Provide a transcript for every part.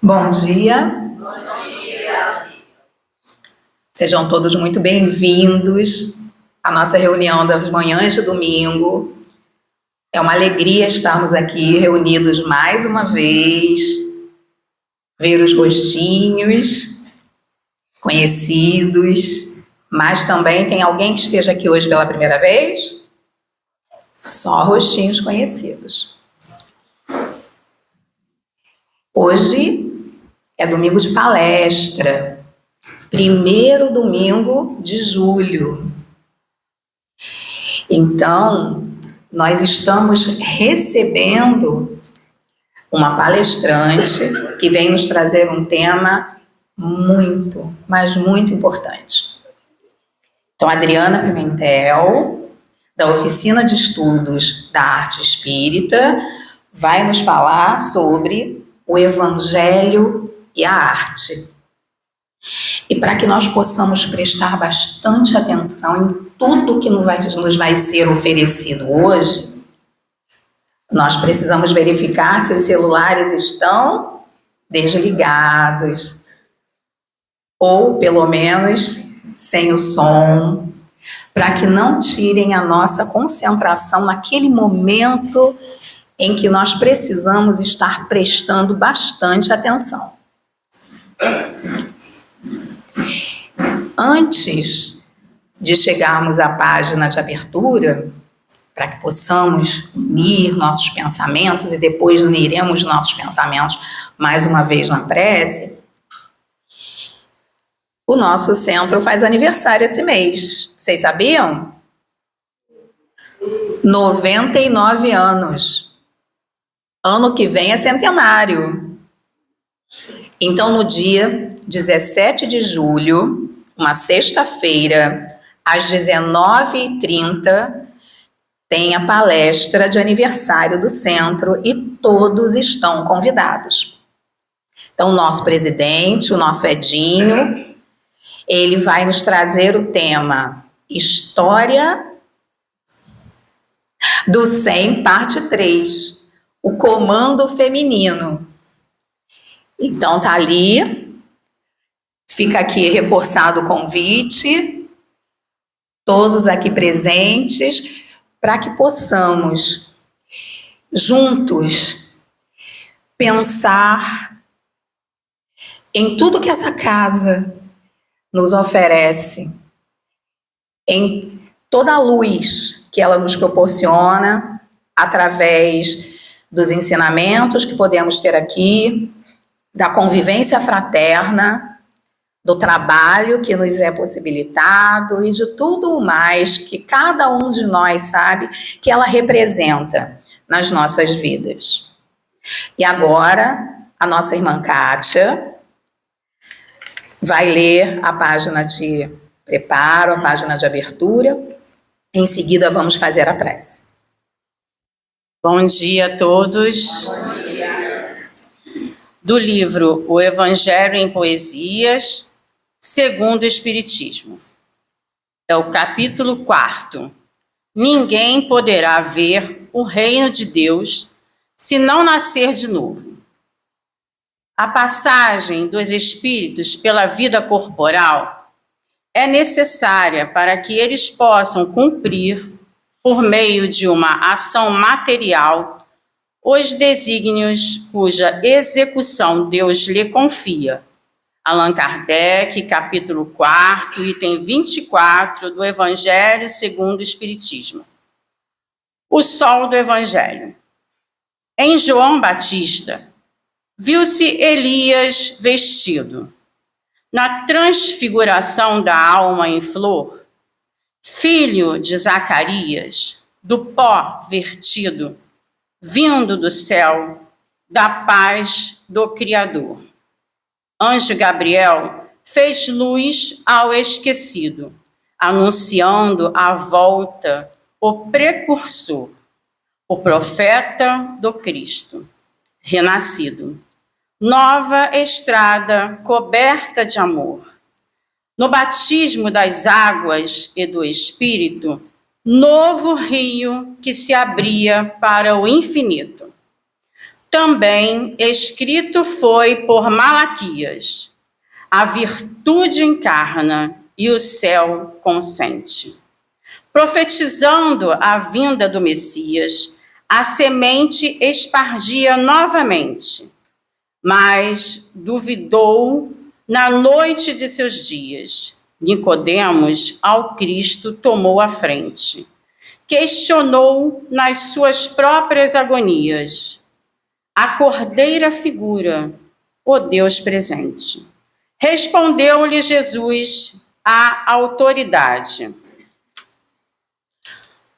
Bom dia. Bom dia. Sejam todos muito bem-vindos à nossa reunião das manhãs de domingo. É uma alegria estarmos aqui reunidos mais uma vez, ver os rostinhos conhecidos, mas também tem alguém que esteja aqui hoje pela primeira vez? Só rostinhos conhecidos. Hoje é domingo de palestra, primeiro domingo de julho. Então, nós estamos recebendo uma palestrante que vem nos trazer um tema muito, mas muito importante. Então, Adriana Pimentel, da Oficina de Estudos da Arte Espírita, vai nos falar sobre o Evangelho e a arte. E para que nós possamos prestar bastante atenção em tudo que nos vai ser oferecido hoje, nós precisamos verificar se os celulares estão desligados, ou pelo menos sem o som, para que não tirem a nossa concentração naquele momento em que nós precisamos estar prestando bastante atenção. Antes de chegarmos à página de abertura, para que possamos unir nossos pensamentos e depois uniremos nossos pensamentos mais uma vez na prece, o nosso centro faz aniversário esse mês. Vocês sabiam? 99 anos. Ano que vem é centenário. Então, no dia 17 de julho, uma sexta-feira, às 19h30, tem a palestra de aniversário do centro e todos estão convidados. Então, o nosso presidente, o nosso Edinho, ele vai nos trazer o tema História do 100, parte 3, o comando feminino. Então, tá ali, fica aqui reforçado o convite, todos aqui presentes, para que possamos, juntos, pensar em tudo que essa casa nos oferece, em toda a luz que ela nos proporciona, através dos ensinamentos que podemos ter aqui, da convivência fraterna, do trabalho que nos é possibilitado e de tudo o mais que cada um de nós sabe que ela representa nas nossas vidas. E agora, a nossa irmã Kátia vai ler a página de preparo, a página de abertura. Em seguida, vamos fazer a prece. Bom dia a todos. Bom dia. Do livro O Evangelho em Poesias, segundo o Espiritismo. É o capítulo 4. Ninguém poderá ver o reino de Deus se não nascer de novo. A passagem dos espíritos pela vida corporal é necessária para que eles possam cumprir, por meio de uma ação material, os desígnios cuja execução Deus lhe confia. Allan Kardec, capítulo 4, item 24 do Evangelho segundo o Espiritismo. O sol do Evangelho. Em João Batista, viu-se Elias vestido, na transfiguração da alma em flor, filho de Zacarias, do pó vertido, vindo do céu, da paz do Criador. Anjo Gabriel fez luz ao esquecido, anunciando a volta, o precursor, o profeta do Cristo, renascido. Nova estrada coberta de amor. No batismo das águas e do Espírito, novo rio que se abria para o infinito. Também escrito foi por Malaquias: a virtude encarna e o céu consente. Profetizando a vinda do Messias, a semente espargia novamente, mas duvidou na noite de seus dias. Nicodemos ao Cristo tomou a frente. Questionou nas suas próprias agonias a cordeira figura, o Deus presente. Respondeu-lhe Jesus a autoridade.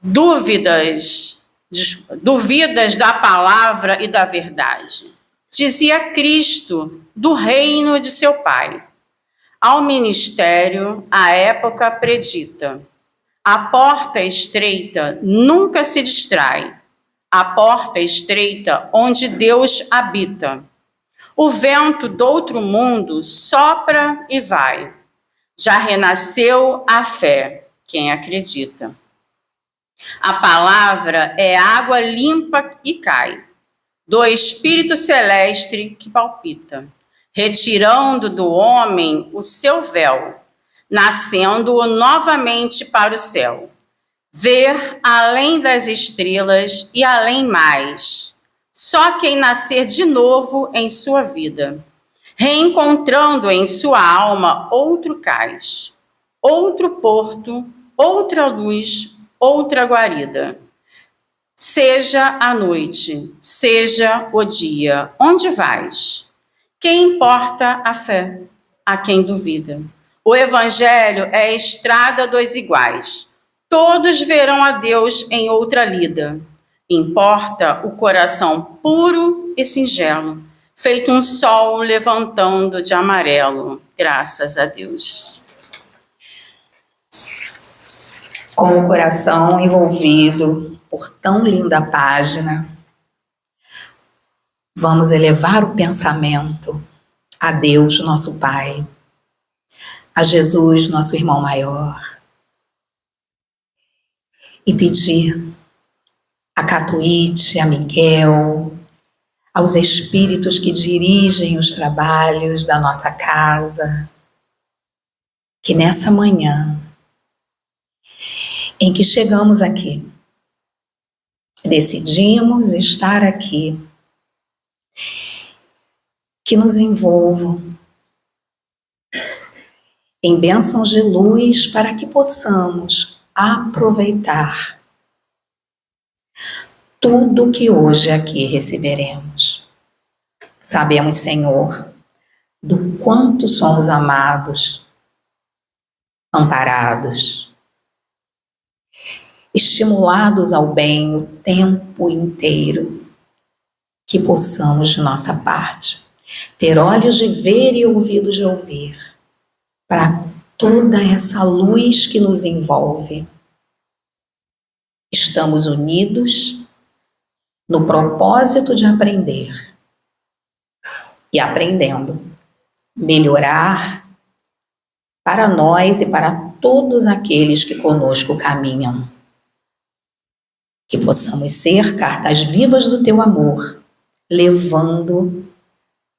Duvidas da palavra e da verdade. Dizia Cristo do reino de seu Pai. Ao ministério, a época predita. A porta estreita nunca se distrai. A porta estreita onde Deus habita. O vento do outro mundo sopra e vai. Já renasceu a fé, quem acredita. A palavra é água limpa e cai, do Espírito Celeste que palpita, retirando do homem o seu véu, nascendo-o novamente para o céu. Ver além das estrelas e além mais. Só quem nascer de novo em sua vida, reencontrando em sua alma outro cais, outro porto, outra luz, outra guarida. Seja a noite, seja o dia, onde vais? Quem importa a fé? A quem duvida? O Evangelho é a estrada dos iguais. Todos verão a Deus em outra lida. Importa o coração puro e singelo, feito um sol levantando de amarelo. Graças a Deus. Com o coração envolvido por tão linda página, vamos elevar o pensamento a Deus, nosso Pai, a Jesus, nosso irmão maior, e pedir a Catuíte, a Miguel, aos espíritos que dirigem os trabalhos da nossa casa, que nessa manhã em que chegamos aqui, decidimos estar aqui, que nos envolvam em bênçãos de luz para que possamos aproveitar tudo que hoje aqui receberemos. Sabemos, Senhor, do quanto somos amados, amparados, estimulados ao bem o tempo inteiro, que possamos, de nossa parte, ter olhos de ver e ouvidos de ouvir, para toda essa luz que nos envolve. Estamos unidos no propósito de aprender e aprendendo, melhorar para nós e para todos aqueles que conosco caminham. Que possamos ser cartas vivas do teu amor, levando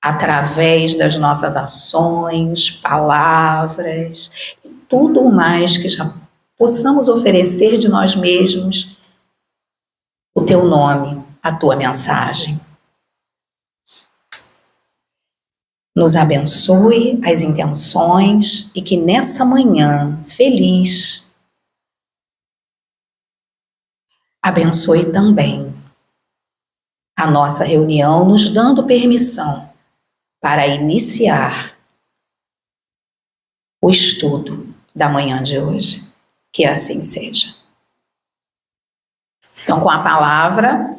através das nossas ações, palavras e tudo mais que já possamos oferecer de nós mesmos, o teu nome, a tua mensagem. Nos abençoe as intenções e que nessa manhã feliz abençoe também a nossa reunião, nos dando permissão para iniciar o estudo da manhã de hoje. Que assim seja. Então, com a palavra,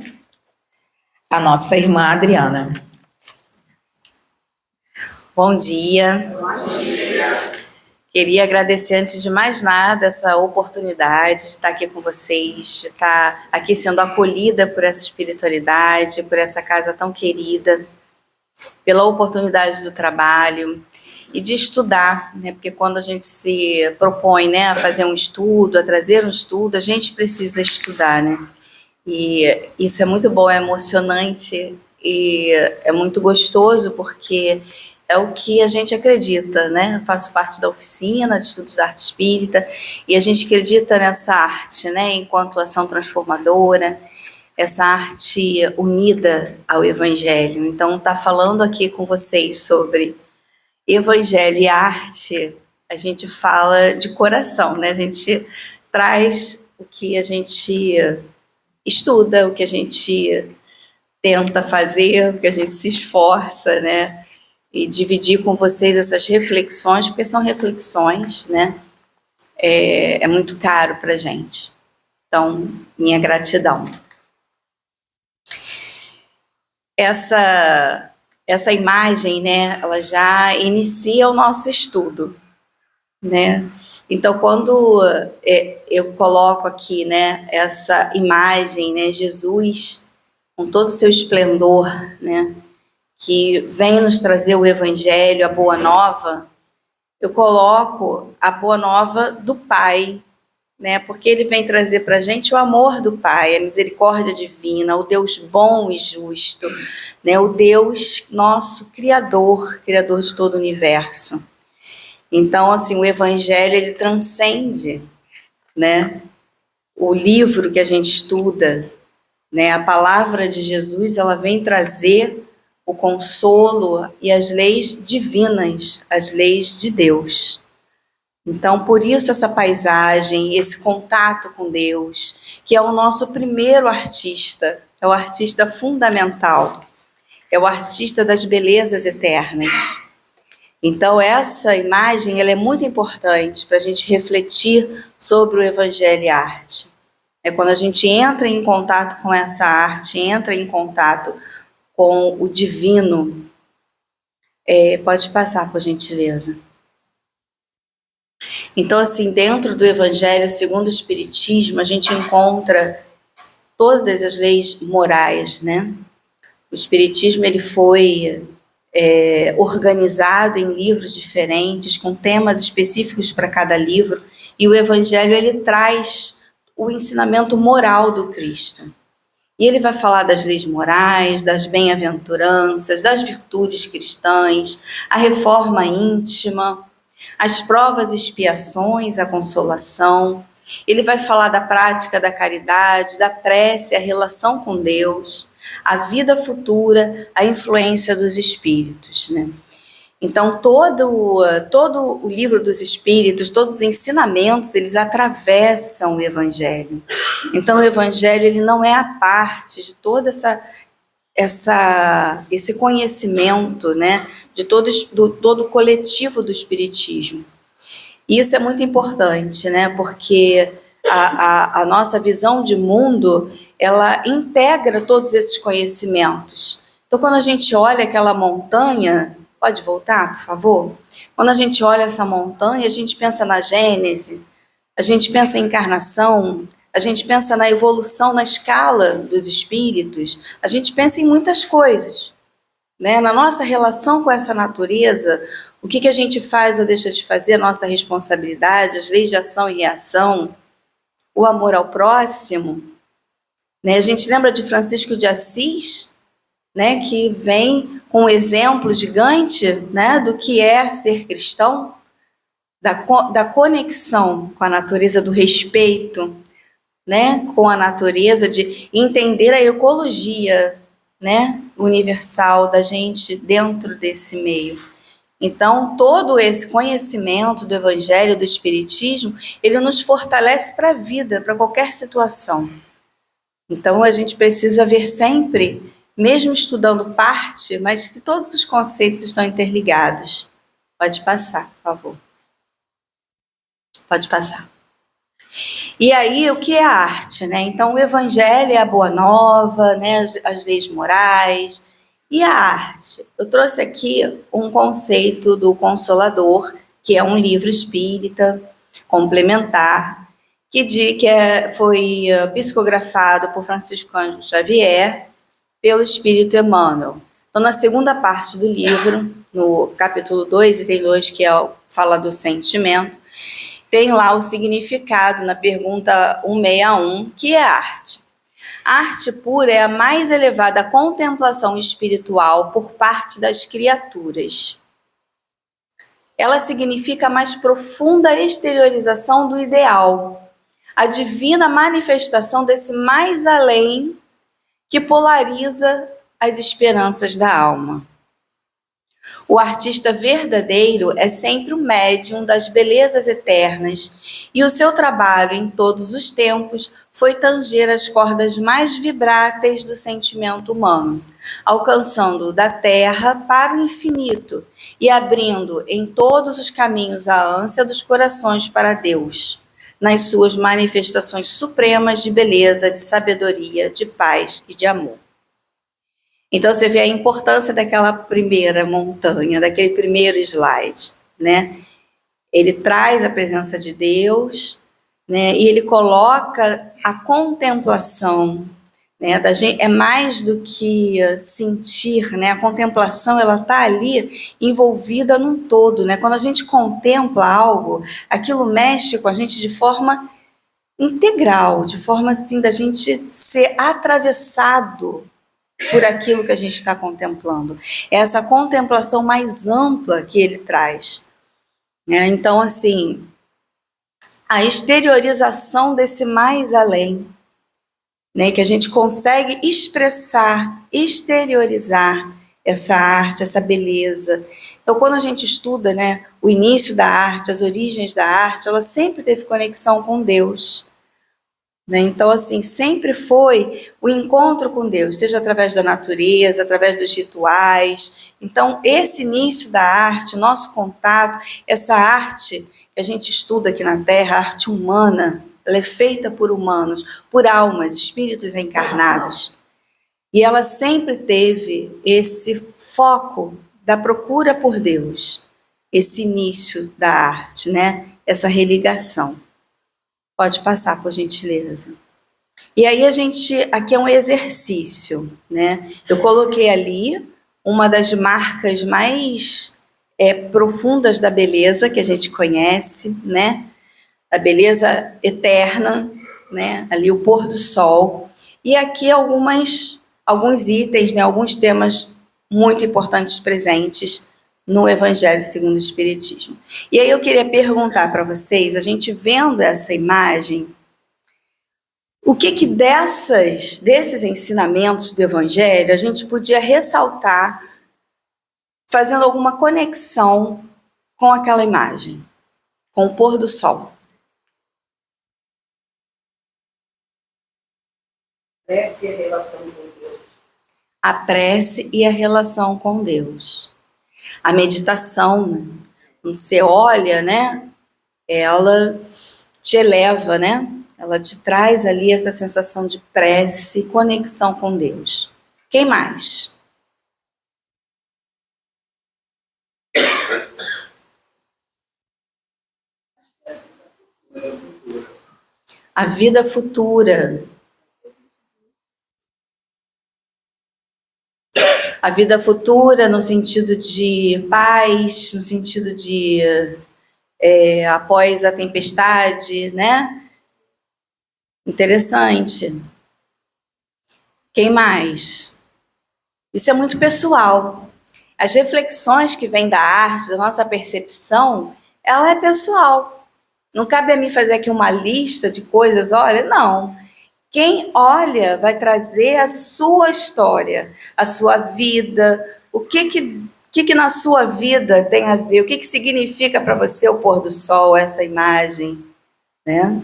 a nossa irmã Adriana. Bom dia. Bom dia. Queria agradecer, antes de mais nada, essa oportunidade de estar aqui com vocês, de estar aqui sendo acolhida por essa espiritualidade, por essa casa tão querida, pela oportunidade do trabalho e de estudar, né? Porque quando a gente se propõe, né, a fazer um estudo, a trazer um estudo, a gente precisa estudar, né? E isso é muito bom, é emocionante e é muito gostoso porque é o que a gente acredita, né? Eu faço parte da oficina de estudos da arte espírita e a gente acredita nessa arte, né? Enquanto ação transformadora, essa arte unida ao Evangelho. Então, tá falando aqui com vocês sobre Evangelho e arte, a gente fala de coração, né? A gente traz o que a gente estuda, o que a gente tenta fazer, o que a gente se esforça, né? E dividir com vocês essas reflexões, porque são reflexões, né? É muito caro para a gente. Então, minha gratidão. Essa imagem, né? Ela já inicia o nosso estudo, né? Então, quando eu coloco aqui, né? Essa imagem, né? Jesus com todo o seu esplendor, né? Que vem nos trazer o Evangelho, a Boa Nova, eu coloco a Boa Nova do Pai, né? Porque ele vem trazer para a gente o amor do Pai, a misericórdia divina, o Deus bom e justo, né? O Deus nosso Criador de todo o universo. Então, assim, o Evangelho, ele transcende, né? O livro que a gente estuda, né? A palavra de Jesus, ela vem trazer o consolo e as leis divinas, as leis de Deus. Então, por isso essa paisagem, esse contato com Deus, que é o nosso primeiro artista, é o artista fundamental, é o artista das belezas eternas. Então, essa imagem, ela é muito importante para a gente refletir sobre o Evangelho e a arte. É quando a gente entra em contato com essa arte, entra em contato com o divino. Pode passar, por gentileza. Então, assim, dentro do Evangelho segundo o Espiritismo, a gente encontra todas as leis morais, né? O Espiritismo, ele foi organizado em livros diferentes, com temas específicos para cada livro, e o Evangelho, ele traz o ensinamento moral do Cristo. E ele vai falar das leis morais, das bem-aventuranças, das virtudes cristãs, a reforma íntima, as provas e expiações, a consolação. Ele vai falar da prática da caridade, da prece, a relação com Deus, a vida futura, a influência dos espíritos, né? Então, todo o livro dos Espíritos, todos os ensinamentos, eles atravessam o Evangelho. Então, o Evangelho, ele não é a parte de todo esse conhecimento, né, de todo o coletivo do Espiritismo. E isso é muito importante, né, porque a nossa visão de mundo, ela integra todos esses conhecimentos. Então, quando a gente olha aquela montanha... Pode voltar, por favor? Quando a gente olha essa montanha, a gente pensa na Gênese, a gente pensa em encarnação, a gente pensa na evolução na escala dos espíritos, a gente pensa em muitas coisas, né? Na nossa relação com essa natureza, o que a gente faz ou deixa de fazer, a nossa responsabilidade, as leis de ação e reação, o amor ao próximo, né? A gente lembra de Francisco de Assis, né, que vem com um exemplo gigante, né, do que é ser cristão, da conexão com a natureza, do respeito, né, com a natureza, de entender a ecologia, né, universal da gente dentro desse meio. Então, todo esse conhecimento do Evangelho, do Espiritismo, ele nos fortalece para a vida, para qualquer situação. Então, a gente precisa ver sempre, mesmo estudando parte, mas que todos os conceitos estão interligados. Pode passar, por favor. Pode passar. E aí, o que é a arte, né? Então, o Evangelho é a Boa Nova, né? As leis morais. E a arte? Eu trouxe aqui um conceito do Consolador, que é um livro espírita complementar, foi psicografado por Francisco Cândido Xavier, pelo Espírito Emmanuel. Então, na segunda parte do livro, no capítulo 2, item 2, que fala do sentimento, tem lá o significado na pergunta 161, que é arte. A arte pura é a mais elevada contemplação espiritual por parte das criaturas. Ela significa a mais profunda exteriorização do ideal, a divina manifestação desse mais além que polariza as esperanças da alma. O artista verdadeiro é sempre o médium das belezas eternas, e o seu trabalho em todos os tempos foi tanger as cordas mais vibráteis do sentimento humano, alcançando-o da terra para o infinito e abrindo em todos os caminhos a ânsia dos corações para Deus, nas suas manifestações supremas de beleza, de sabedoria, de paz e de amor. Então você vê a importância daquela primeira montanha, daquele primeiro slide, né? Ele traz a presença de Deus, né? E ele coloca a contemplação, né? Da gente, é mais do que sentir, né? A contemplação, ela está ali envolvida num todo, né? Quando a gente contempla algo, aquilo mexe com a gente de forma integral, de forma assim da gente ser atravessado por aquilo que a gente está contemplando. É essa contemplação mais ampla que ele traz, né? Então, assim, a exteriorização desse mais além, né? Que a gente consegue expressar, exteriorizar essa arte, essa beleza. Então, quando a gente estuda, né, o início da arte, as origens da arte, ela sempre teve conexão com Deus. Então, assim, sempre foi o encontro com Deus, seja através da natureza, através dos rituais. Então, esse início da arte, o nosso contato, essa arte que a gente estuda aqui na Terra, a arte humana, ela é feita por humanos, por almas, espíritos encarnados. E ela sempre teve esse foco da procura por Deus, esse início da arte, né? Essa religação. Pode passar, por gentileza. E aí aqui é um exercício, né? Eu coloquei ali uma das marcas mais profundas da beleza que a gente conhece, né? A beleza eterna, né? Ali o pôr do sol. E aqui alguns itens, né? Alguns temas muito importantes presentes no Evangelho segundo o Espiritismo. E aí eu queria perguntar para vocês, a gente vendo essa imagem, o que desses ensinamentos do Evangelho a gente podia ressaltar, fazendo alguma conexão com aquela imagem, com o pôr do sol? Prece e a relação com Deus. A prece e a relação com Deus. A meditação, né? Quando você olha, né? Ela te eleva, né? Ela te traz ali essa sensação de prece, conexão com Deus. Quem mais? A vida futura. A vida futura no sentido de paz, no sentido de após a tempestade, né? Interessante. Quem mais? Isso é muito pessoal. As reflexões que vêm da arte, da nossa percepção, ela é pessoal. Não cabe a mim fazer aqui uma lista de coisas, olha, não. Quem olha vai trazer a sua história, a sua vida, o que na sua vida tem a ver, o que significa para você o pôr do sol, essa imagem, né?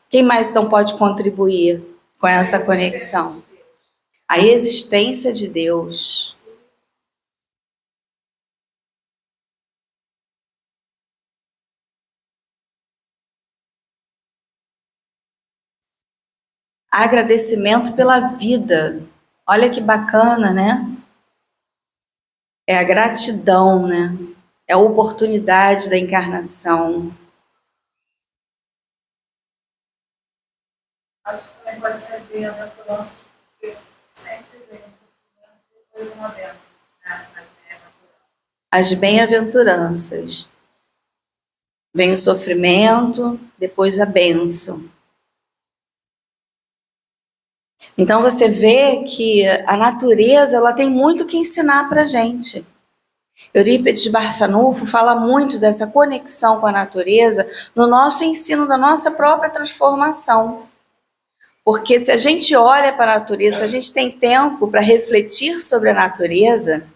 Quem mais então pode contribuir com essa conexão? A existência de Deus. Agradecimento pela vida. Olha que bacana, né? É a gratidão, né? É a oportunidade da encarnação. Acho que também pode ser bem-aventurança, porque sempre vem o sofrimento depois de uma bênção, né? As bem-aventuranças. Vem o sofrimento, depois a bênção. Então você vê que a natureza ela tem muito que ensinar para a gente. Eurípides Barçanufo fala muito dessa conexão com a natureza no nosso ensino da nossa própria transformação. Porque se a gente olha para a natureza, se a gente tem tempo para refletir sobre a natureza,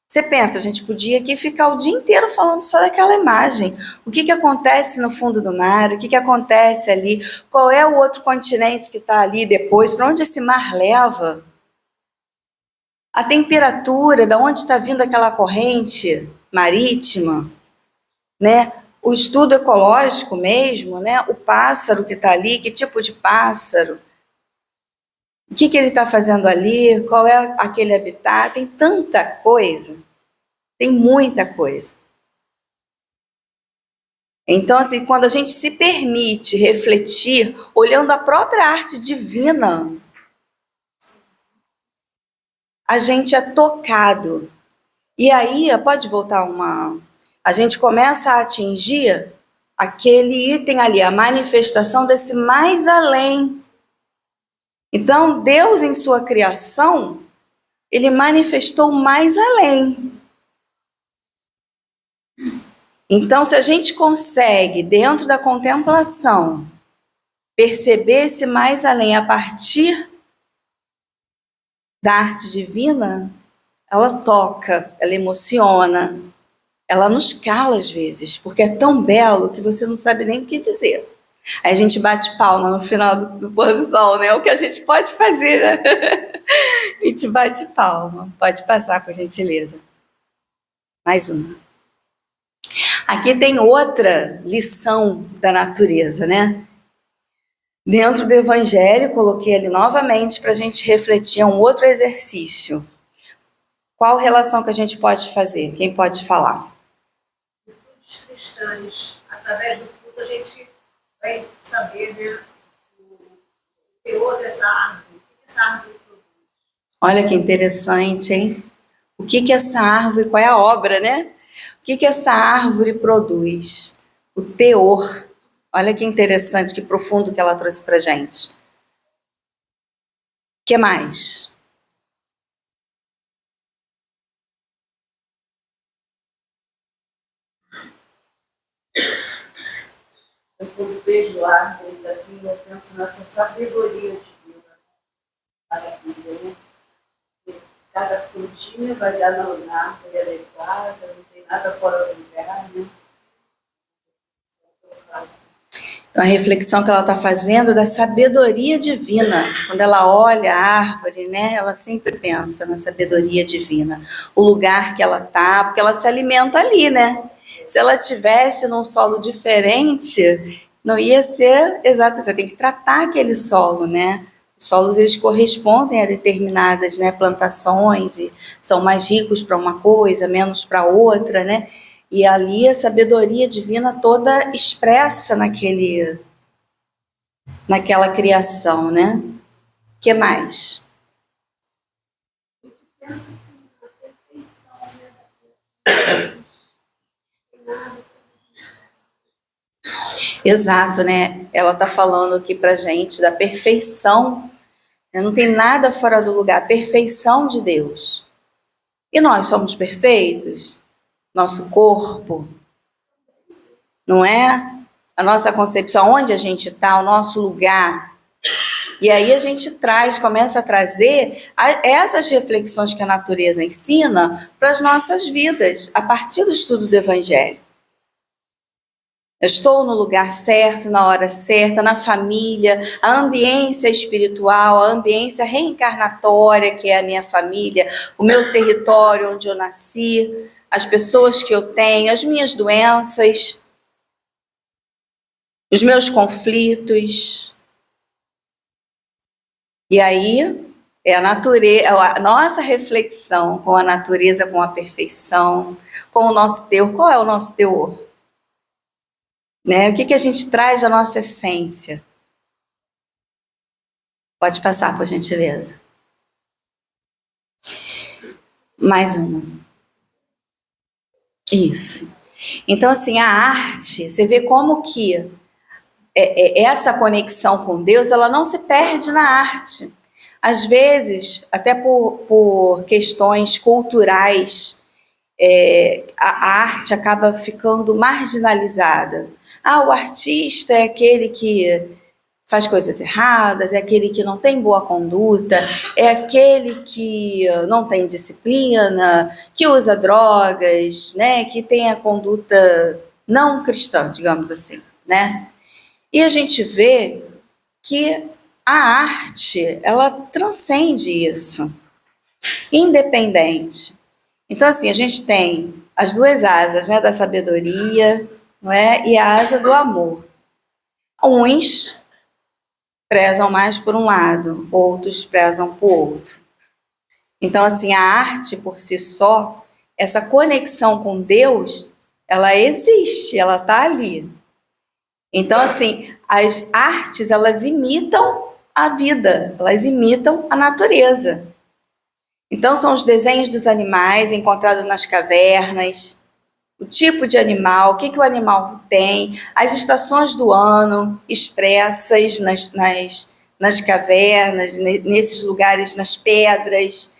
você pensa, a gente podia aqui ficar o dia inteiro falando só daquela imagem. O que acontece no fundo do mar, o que acontece ali, qual é o outro continente que está ali depois, para onde esse mar leva? A temperatura, de onde está vindo aquela corrente marítima, né? O estudo ecológico mesmo, né? O pássaro que está ali, que tipo de pássaro? O que ele está fazendo ali? Qual é aquele habitat? Tem tanta coisa, tem muita coisa. Então, assim, quando a gente se permite refletir, olhando a própria arte divina, a gente é tocado. E aí, pode voltar a gente começa a atingir aquele item ali, a manifestação desse mais além. Então, Deus, em sua criação, ele manifestou mais além. Então, se a gente consegue, dentro da contemplação, perceber esse mais além a partir da arte divina, ela toca, ela emociona, ela nos cala às vezes, porque é tão belo que você não sabe nem o que dizer. Aí a gente bate palma no final do pôr do sol, né? O que a gente pode fazer, né? A gente bate palma. Pode passar, por gentileza. Mais uma. Aqui tem outra lição da natureza, né? Dentro do Evangelho, coloquei ali novamente para a gente refletir um outro exercício. Qual relação que a gente pode fazer? Quem pode falar? Os cristãos, através do fruto, a gente vai saber, né, o teor dessa árvore. O que essa árvore produz? Olha que interessante, hein? O que essa árvore, qual é a obra, né? O que essa árvore produz? O teor. Olha que interessante, que profundo que ela trouxe para a gente. O que mais? Eu, quando vejo árvores assim, eu penso nessa sabedoria divina. Maravilha, né? Cada frutinha vai dar na árvore adequada, não tem nada fora do lugar, né? Então, a reflexão que ela está fazendo da sabedoria divina. Quando ela olha a árvore, né, ela sempre pensa na sabedoria divina. O lugar que ela está, porque ela se alimenta ali, né? Se ela tivesse num solo diferente, não ia ser exato. Você tem que tratar aquele solo, né? Os solos, eles correspondem a determinadas, né, plantações e são mais ricos para uma coisa, menos para outra, né? E ali a sabedoria divina toda expressa naquela criação, né? O que mais? Exato, né? Ela está falando aqui para gente da perfeição, né? Não tem nada fora do lugar, a perfeição de Deus. E nós somos perfeitos? Nosso corpo, não é? A nossa concepção, onde a gente está, o nosso lugar. E aí a gente começa a trazer essas reflexões que a natureza ensina para as nossas vidas, a partir do estudo do Evangelho. Eu estou no lugar certo, na hora certa, na família, a ambiência espiritual, a ambiência reencarnatória, que é a minha família, o meu território onde eu nasci, as pessoas que eu tenho, as minhas doenças, os meus conflitos. E aí é a natureza, a nossa reflexão com a natureza, com a perfeição, com o nosso teor. Qual é o nosso teor? Né? O que a gente traz da nossa essência? Pode passar, por gentileza. Mais uma. Isso. Então, assim, a arte, você vê como que essa conexão com Deus, ela não se perde na arte. Às vezes, até por questões culturais, a arte acaba ficando marginalizada. O artista é aquele que faz coisas erradas, é aquele que não tem boa conduta, é aquele que não tem disciplina, que usa drogas, né, que tem a conduta não cristã, digamos assim, né? E a gente vê que a arte, ela transcende isso, independente. Então, assim, a gente tem as duas asas, né, da sabedoria, não é? E a asa do amor. Uns prezam mais por um lado, outros prezam por outro. Então, assim, a arte por si só, essa conexão com Deus, ela existe, ela está ali. Então, assim, as artes, elas imitam a vida, elas imitam a natureza. Então, são os desenhos dos animais encontrados nas cavernas, o tipo de animal, o que o animal tem, as estações do ano expressas nas cavernas, nesses lugares, nas pedras,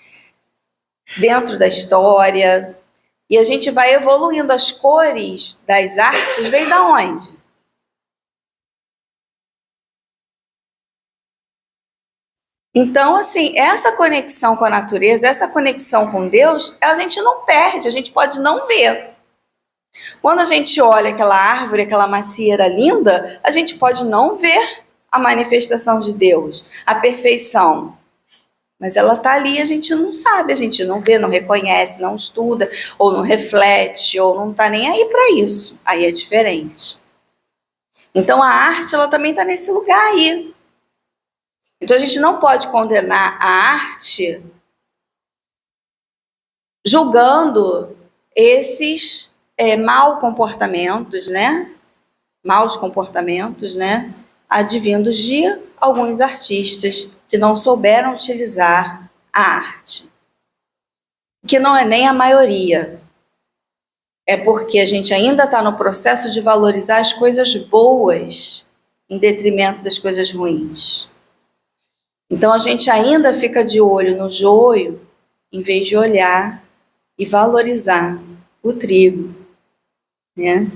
dentro da história. E a gente vai evoluindo. As cores das artes vêm da onde? Então, assim, essa conexão com a natureza, essa conexão com Deus, a gente não perde, a gente pode não ver. Quando a gente olha aquela árvore, aquela macieira linda, a gente pode não ver a manifestação de Deus, a perfeição. Mas ela está ali, a gente não sabe, a gente não vê, não reconhece, não estuda, ou não reflete, ou não está nem aí para isso. Aí é diferente. Então a arte, ela também está nesse lugar aí. Então a gente não pode condenar a arte julgando esses maus comportamentos, né? Maus comportamentos, né? Advindos de alguns artistas que não souberam utilizar a arte. Que não é nem a maioria. É porque a gente ainda está no processo de valorizar as coisas boas em detrimento das coisas ruins. Então a gente ainda fica de olho no joio, em vez de olhar e valorizar o trigo, né?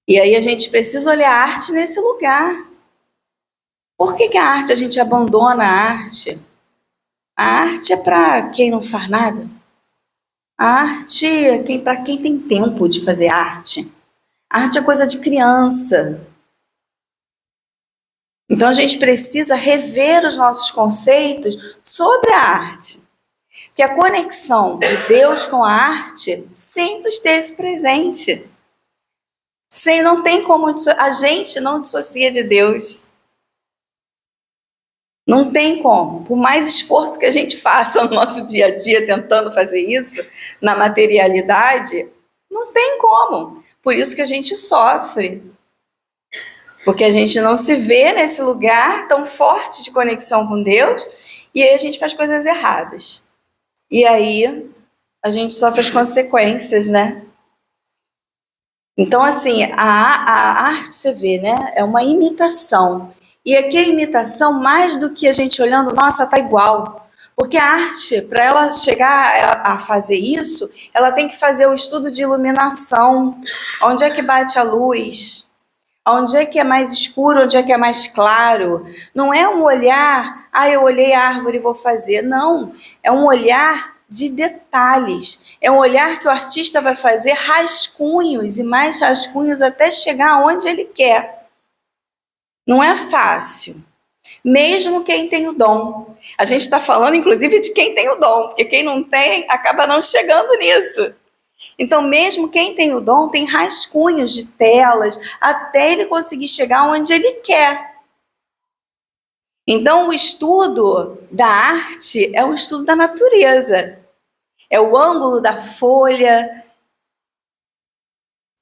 E aí a gente precisa olhar a arte nesse lugar. Por que a arte, a gente abandona a arte? A arte é para quem não faz nada. A arte é para quem tem tempo de fazer arte. A arte é coisa de criança. Então a gente precisa rever os nossos conceitos sobre a arte. Porque a conexão de Deus com a arte sempre esteve presente. Não tem como, a gente não dissocia de Deus. Não tem como. Por mais esforço que a gente faça no nosso dia a dia tentando fazer isso, na materialidade, não tem como. Por isso que a gente sofre. Porque a gente não se vê nesse lugar tão forte de conexão com Deus, e aí a gente faz coisas erradas. E aí a gente sofre as consequências, né? Então, assim, a arte, você vê, né? É uma imitação. E aqui a imitação, mais do que a gente olhando, nossa, tá igual. Porque a arte, para ela chegar a fazer isso, ela tem que fazer o estudo de iluminação. Onde é que bate a luz? Onde é que é mais escuro, onde é que é mais claro? Não é um olhar, eu olhei a árvore e vou fazer. Não, é um olhar de detalhes. É um olhar que o artista vai fazer rascunhos e mais rascunhos até chegar onde ele quer. Não é fácil. Mesmo quem tem o dom. A gente está falando, inclusive, de quem tem o dom, porque quem não tem acaba não chegando nisso. Então, mesmo quem tem o dom tem rascunhos de telas até ele conseguir chegar onde ele quer. Então, o estudo da arte é o estudo da natureza. É o ângulo da folha,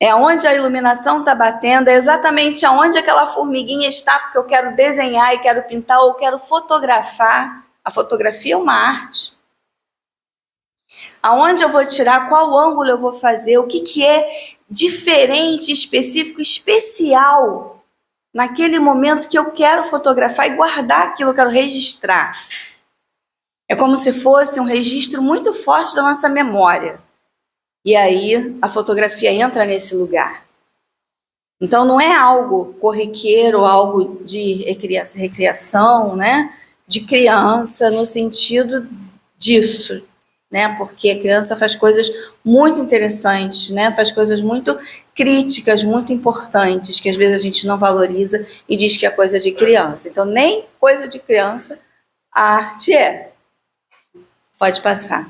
é onde a iluminação está batendo, é exatamente aonde aquela formiguinha está, porque eu quero desenhar e quero pintar ou quero fotografar. A fotografia é uma arte. Aonde eu vou tirar, qual ângulo eu vou fazer, o que é diferente, específico, especial naquele momento que eu quero fotografar e guardar aquilo, eu quero registrar. É como se fosse um registro muito forte da nossa memória. E aí a fotografia entra nesse lugar. Então não é algo corriqueiro, algo de recreação, né? De criança, no sentido disso, né? Porque a criança faz coisas muito interessantes, né? Faz coisas muito críticas, muito importantes, que às vezes a gente não valoriza e diz que é coisa de criança. Então nem coisa de criança a arte é. Pode passar.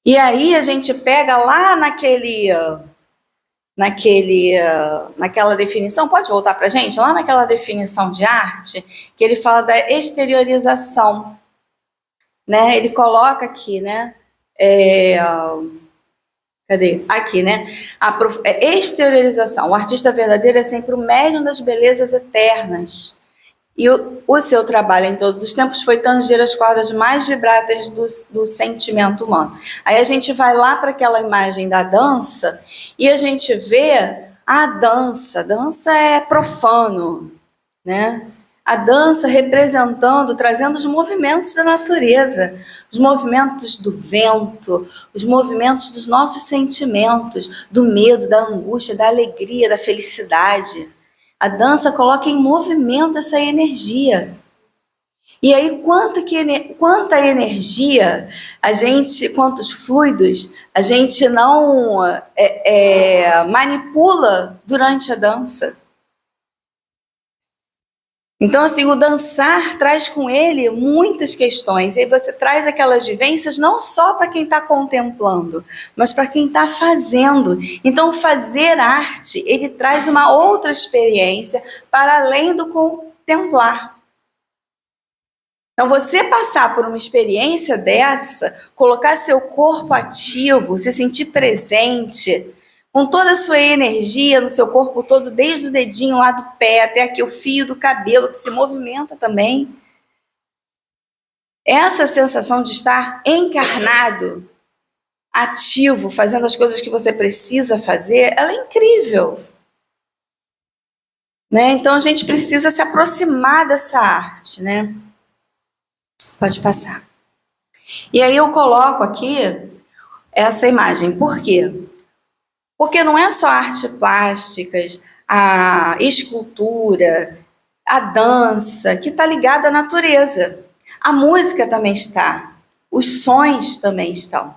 E aí a gente pega lá naquela definição, pode voltar para a gente? Lá naquela definição de arte, que ele fala da exteriorização, né? Ele coloca aqui, né? Cadê? Aqui, né? Exteriorização. O artista verdadeiro é sempre o médium das belezas eternas. E o seu trabalho em todos os tempos foi tanger as cordas mais vibratas do sentimento humano. Aí a gente vai lá para aquela imagem da dança e a gente vê a dança. A dança é profano, né? A dança representando, trazendo os movimentos da natureza, os movimentos do vento, os movimentos dos nossos sentimentos, do medo, da angústia, da alegria, da felicidade. A dança coloca em movimento essa energia. E aí, quanta energia quantos fluidos a gente não manipula durante a dança. Então, assim, o dançar traz com ele muitas questões. E aí você traz aquelas vivências não só para quem está contemplando, mas para quem está fazendo. Então, fazer arte, ele traz uma outra experiência para além do contemplar. Então, você passar por uma experiência dessa, colocar seu corpo ativo, se sentir presente, com toda a sua energia no seu corpo todo, desde o dedinho lá do pé até aqui o fio do cabelo, que se movimenta também. Essa sensação de estar encarnado, ativo, fazendo as coisas que você precisa fazer, ela é incrível. Né? Então a gente precisa se aproximar dessa arte, né? Pode passar. E aí eu coloco aqui essa imagem. Por quê? Porque não é só artes plásticas, a escultura, a dança, que está ligada à natureza. A música também está. Os sons também estão.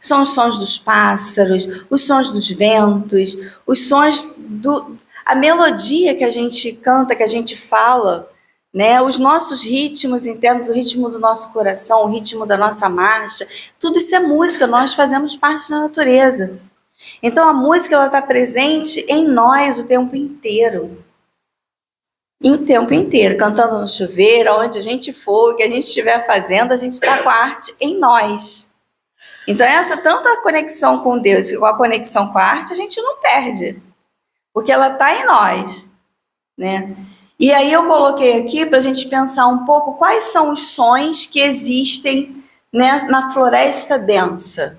São os sons dos pássaros, os sons dos ventos, os sons a melodia que a gente canta, que a gente fala, né? Os nossos ritmos internos, o ritmo do nosso coração, o ritmo da nossa marcha, tudo isso é música, nós fazemos parte da natureza. Então a música ela está presente em nós o tempo inteiro. O tempo inteiro, cantando no chuveiro, onde a gente for, o que a gente estiver fazendo, a gente está com a arte em nós. Então essa tanto a conexão com Deus como a conexão com a arte, a gente não perde, porque ela está em nós, né? E aí eu coloquei aqui para a gente pensar um pouco quais são os sons que existem, né, na floresta densa.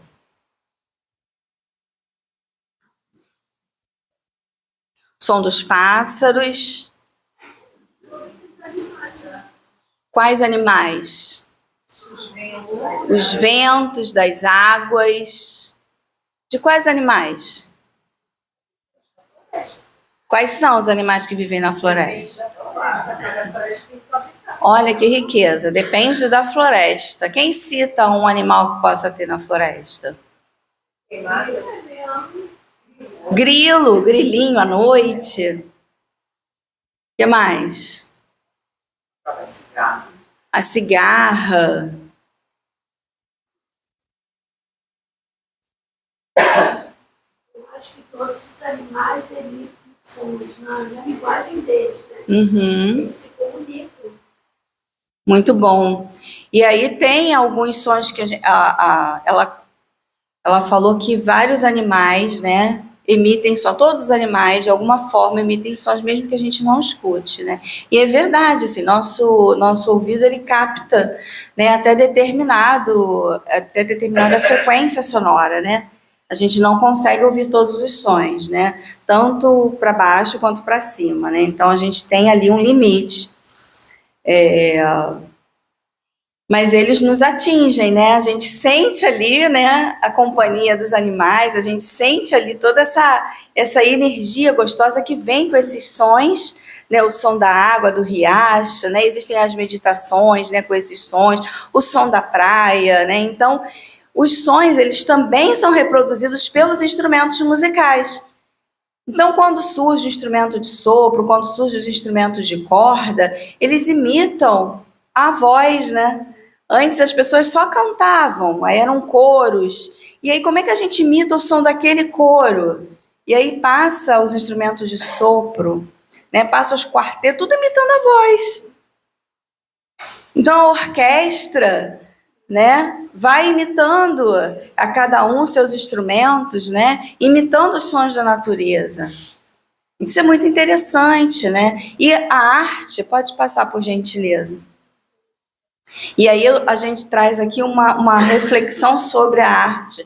Som dos pássaros. Quais animais? Os ventos das águas. De quais animais? Quais são os animais que vivem na floresta? Olha que riqueza, depende da floresta. Quem cita um animal que possa ter na floresta? Grilo, grilinho à noite. O que mais? A cigarra. Eu acho que todos os animais emitem sons na linguagem deles, né? Uhum. Eles se comunicam. Muito bom. E aí tem alguns sons que ela falou que vários animais, né, emitem som. Todos os animais, de alguma forma, emitem sons, mesmo que a gente não escute, né? E é verdade, assim, nosso ouvido, ele capta, né, até determinada frequência sonora, né? a gente não consegue ouvir todos os sons, né? Tanto para baixo quanto para cima, né? Então a gente tem ali um limite. Mas eles nos atingem, né? A gente sente ali, né, a companhia dos animais, a gente sente ali toda essa energia gostosa que vem com esses sons, né? O som da água, do riacho, né? Existem as meditações, né, com esses sons, o som da praia, né? Então, os sons, eles também são reproduzidos pelos instrumentos musicais. Então, quando surge o instrumento de sopro, quando surgem os instrumentos de corda, eles imitam a voz, né? Antes as pessoas só cantavam, aí eram coros. E aí como é que a gente imita o som daquele coro? E aí passa os instrumentos de sopro, né? Passa os quartetos, tudo imitando a voz. Então a orquestra, né, vai imitando a cada um seus instrumentos, né, imitando os sons da natureza. Isso é muito interessante, né? E a arte, pode passar por gentileza. E aí a gente traz aqui uma reflexão sobre a arte.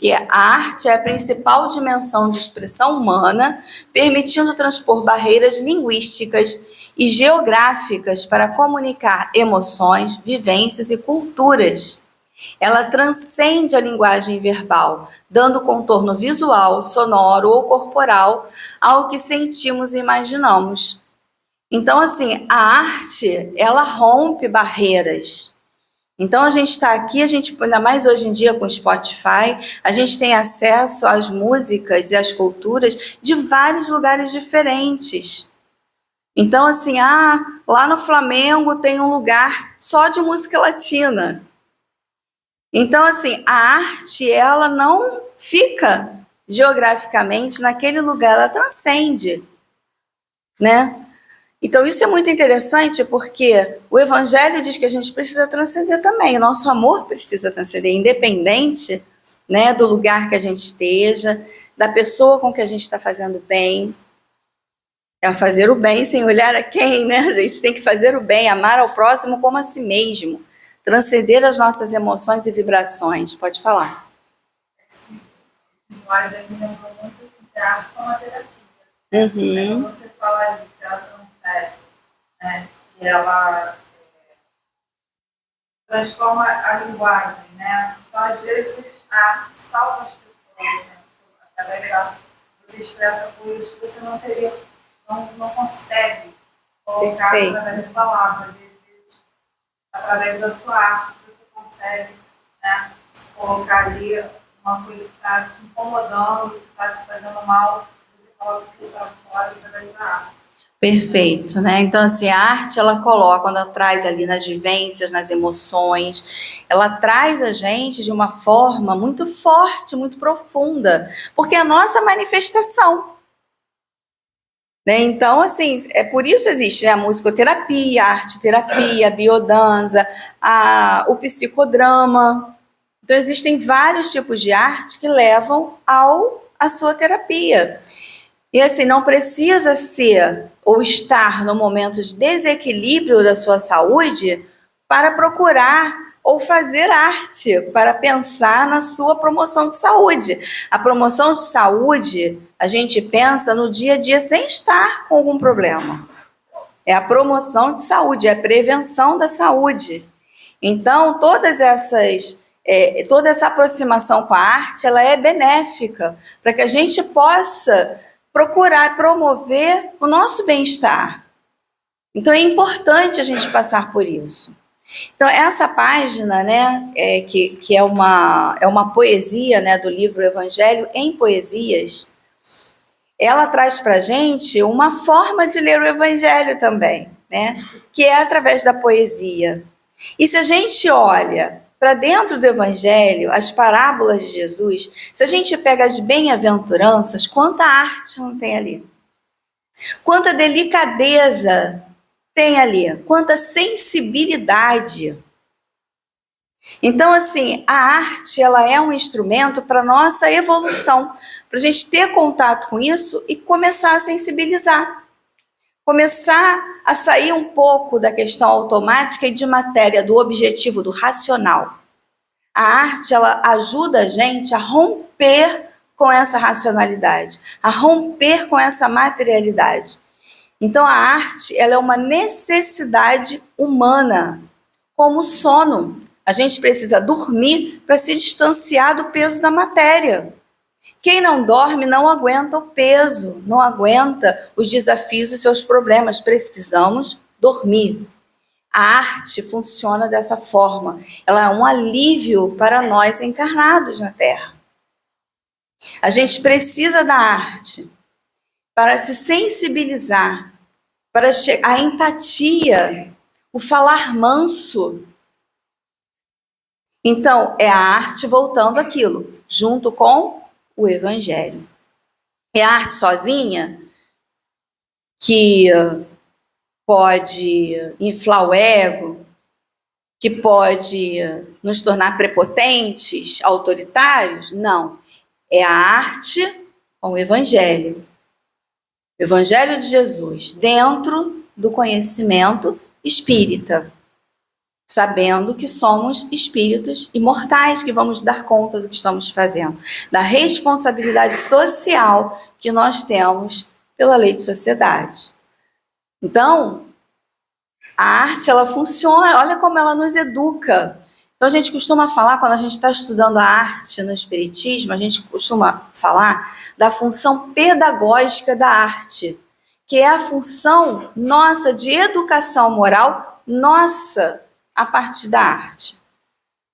E a arte é a principal dimensão de expressão humana, permitindo transpor barreiras linguísticas e geográficas para comunicar emoções, vivências e culturas. Ela transcende a linguagem verbal, dando contorno visual, sonoro ou corporal ao que sentimos e imaginamos. Então, assim, a arte, ela rompe barreiras. Então, a gente está aqui, ainda mais hoje em dia com o Spotify, a gente tem acesso às músicas e às culturas de vários lugares diferentes. Então, assim, lá no Flamengo tem um lugar só de música latina. Então, assim, a arte, ela não fica geograficamente naquele lugar, ela transcende, né? Então, isso é muito interessante porque o Evangelho diz que a gente precisa transcender também, o nosso amor precisa transcender, independente, né, do lugar que a gente esteja, da pessoa com que a gente está fazendo bem. É fazer o bem sem olhar a quem, né? A gente tem que fazer o bem, amar ao próximo como a si mesmo, transcender as nossas emoções e vibrações. Pode falar. Esse slide aqui me lembrou muito assim, que a arte é uma terapia. Uhum. Quando você fala ali que ela transcende, né? E ela transforma a linguagem, né? Então, às vezes, a arte salva as pessoas, né? Através dela, você expressa coisas que você não teria, não consegue colocar através de palavras. Às vezes, através da sua arte, você consegue, né, colocar ali uma coisa que está te incomodando, que está te fazendo mal, você coloca aquilo para fora através da arte. Perfeito, né? Então, assim, a arte, ela coloca, quando ela traz ali nas vivências, nas emoções, ela traz a gente de uma forma muito forte, muito profunda, porque é a nossa manifestação. Né? Então, assim, é por isso existe, né, a musicoterapia, a arte-terapia, a biodança, o psicodrama. Então, existem vários tipos de arte que levam à sua terapia. E assim, não precisa ser ou estar no momento de desequilíbrio da sua saúde para procurar ou fazer arte, para pensar na sua promoção de saúde. A promoção de saúde, a gente pensa no dia a dia sem estar com algum problema. É a promoção de saúde, é a prevenção da saúde. Então, toda essa aproximação com a arte, ela é benéfica, para que a gente possa procurar promover o nosso bem-estar. Então, é importante a gente passar por isso. Então, essa página, né, que é uma poesia, né, do livro Evangelho em Poesias, ela traz para a gente uma forma de ler o Evangelho também, né, que é através da poesia. E se a gente olha para dentro do Evangelho, as parábolas de Jesus, se a gente pega as bem-aventuranças, quanta arte não tem ali? Quanta delicadeza tem ali? Quanta sensibilidade? Então, assim, a arte, ela é um instrumento para a nossa evolução, para a gente ter contato com isso e começar a sensibilizar. Começar a sair um pouco da questão automática e de matéria, do objetivo, do racional. A arte, ela ajuda a gente a romper com essa racionalidade, a romper com essa materialidade. Então, a arte, ela é uma necessidade humana, como o sono. A gente precisa dormir para se distanciar do peso da matéria. Quem não dorme não aguenta o peso, não aguenta os desafios e seus problemas. Precisamos dormir. A arte funciona dessa forma. Ela é um alívio para nós encarnados na Terra. A gente precisa da arte para se sensibilizar, para a empatia, o falar manso. Então, é a arte voltando àquilo, junto com o Evangelho. É a arte sozinha que pode inflar o ego, que pode nos tornar prepotentes, autoritários? Não. É a arte com o Evangelho. O Evangelho de Jesus, dentro do conhecimento espírita, sabendo que somos espíritos imortais, que vamos dar conta do que estamos fazendo, da responsabilidade social que nós temos pela lei de sociedade. Então, a arte, ela funciona, olha como ela nos educa. Então, a gente costuma falar, quando a gente está estudando a arte no Espiritismo, a gente costuma falar da função pedagógica da arte, que é a função nossa de educação moral, nossa, a partir da arte.